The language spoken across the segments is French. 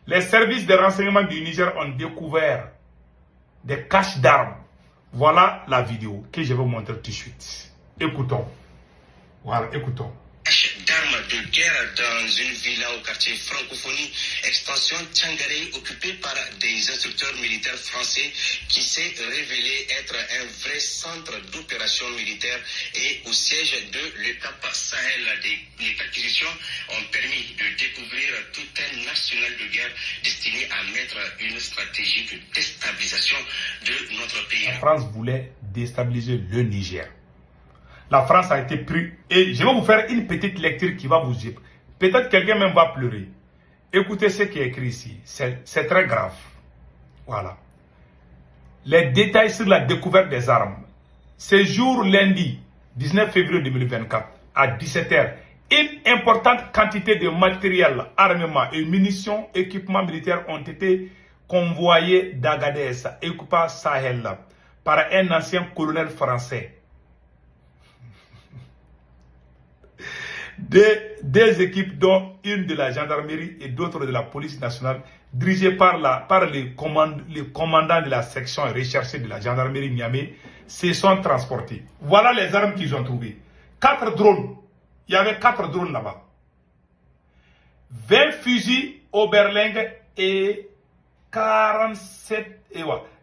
Les services de renseignement du Niger ont découvert des caches d'armes. Voilà la vidéo que je vais vous montrer tout de suite. Écoutons. Voilà, écoutons. D'armes de guerre dans une villa au quartier Francophonie, extension Tchangaré, occupée par des instructeurs militaires français qui s'est révélé être un vrai centre d'opération militaire et au siège de l'étape Sahel. Les acquisitions ont permis de découvrir tout un arsenal de guerre destiné à mettre une stratégie de déstabilisation de notre pays. La France voulait déstabiliser le Niger. La France a été prise. Et je vais vous faire une petite lecture qui va vous dire. Peut-être quelqu'un même va pleurer. Écoutez ce qui est écrit ici. C'est très grave. Voilà. Les détails sur la découverte des armes. Ce jour lundi, 19 février 2024, à 17 h, une importante quantité de matériel, armement et munitions, équipements militaires ont été convoyés d'Agadez, Écoupa Sahel, par un ancien colonel français. Des équipes dont une de la gendarmerie et d'autres de la police nationale dirigées par le commandant de la section recherchée de la gendarmerie Niamey se sont transportés. Voilà les armes qu'ils ont trouvées. 4 drones. Il y avait 4 drones là-bas. 20 fusils Oberling et 47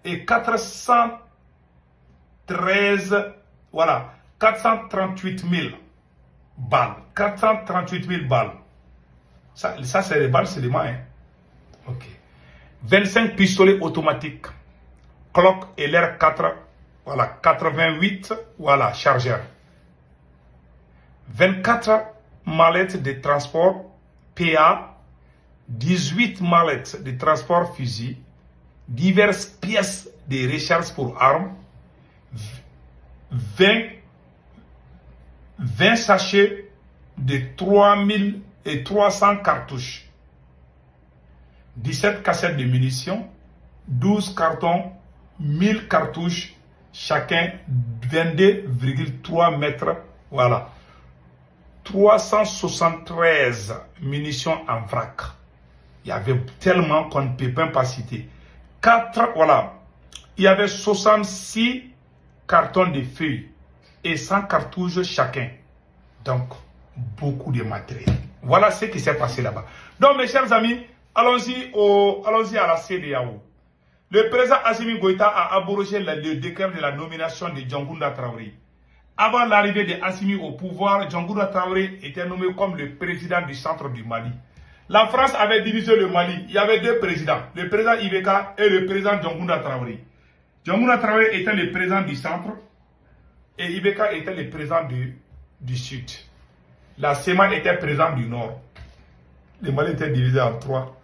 et 413, voilà, 438 000 balles. 438 000 balles. Ça c'est les balles seulement. Hein. Ok. 25 pistolets automatiques. Glock et LR4. Voilà. 88. Voilà. Chargeurs. 24 mallettes de transport PA. 18 mallettes de transport fusil. Diverses pièces de recharge pour armes. 20 sachets de 3300 cartouches, 17 cassettes de munitions, 12 cartons, 1000 cartouches, chacun 22,3 mètres, voilà, 373 munitions en vrac. Il y avait tellement qu'on ne peut même pas citer. 4, voilà, il y avait 66 cartons de feuilles et 100 cartouches chacun. Donc, beaucoup de matériel. Voilà ce qui s'est passé là-bas. Donc, mes chers amis, allons-y à la CEDEAO. Le président Assimi Goïta a abrogé le décret de la nomination de Djangounda Traoré. Avant l'arrivée de Assimi au pouvoir, Djangounda Traoré était nommé comme le président du centre du Mali. La France avait divisé le Mali. Il y avait 2 présidents, le président Ibeka et le président Djangounda Traoré. Djangounda Traoré était le président du centre et Ibeka était le président du sud. La SEMA était président du nord. Le Mali était divisé en 3.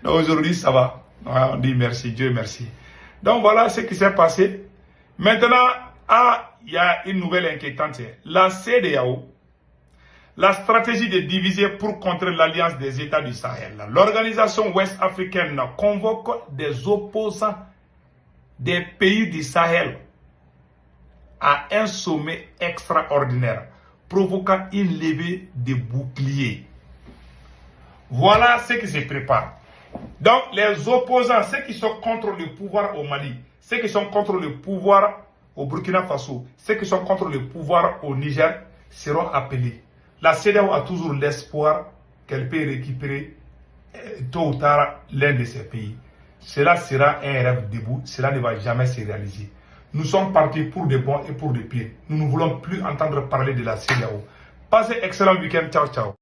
Aujourd'hui, ça va. On dit merci, Dieu merci. Donc voilà ce qui s'est passé. Maintenant, il y a une nouvelle inquiétante. La CEDEAO, la stratégie de diviser pour contrer l'alliance des États du Sahel. L'organisation ouest africaine convoque des opposants des pays du Sahel à un sommet extraordinaire, provoquant une levée de boucliers. Voilà ce qui se prépare. Donc, les opposants, ceux qui sont contre le pouvoir au Mali, ceux qui sont contre le pouvoir au Burkina Faso, ceux qui sont contre le pouvoir au Niger, seront appelés. La CEDEAO a toujours l'espoir qu'elle peut récupérer tôt ou tard l'un de ces pays. Cela sera un rêve debout, cela ne va jamais se réaliser. Nous sommes partis pour de bons et pour de pires. Nous ne voulons plus entendre parler de la CEDEAO. Passez un excellent week-end. Ciao, ciao.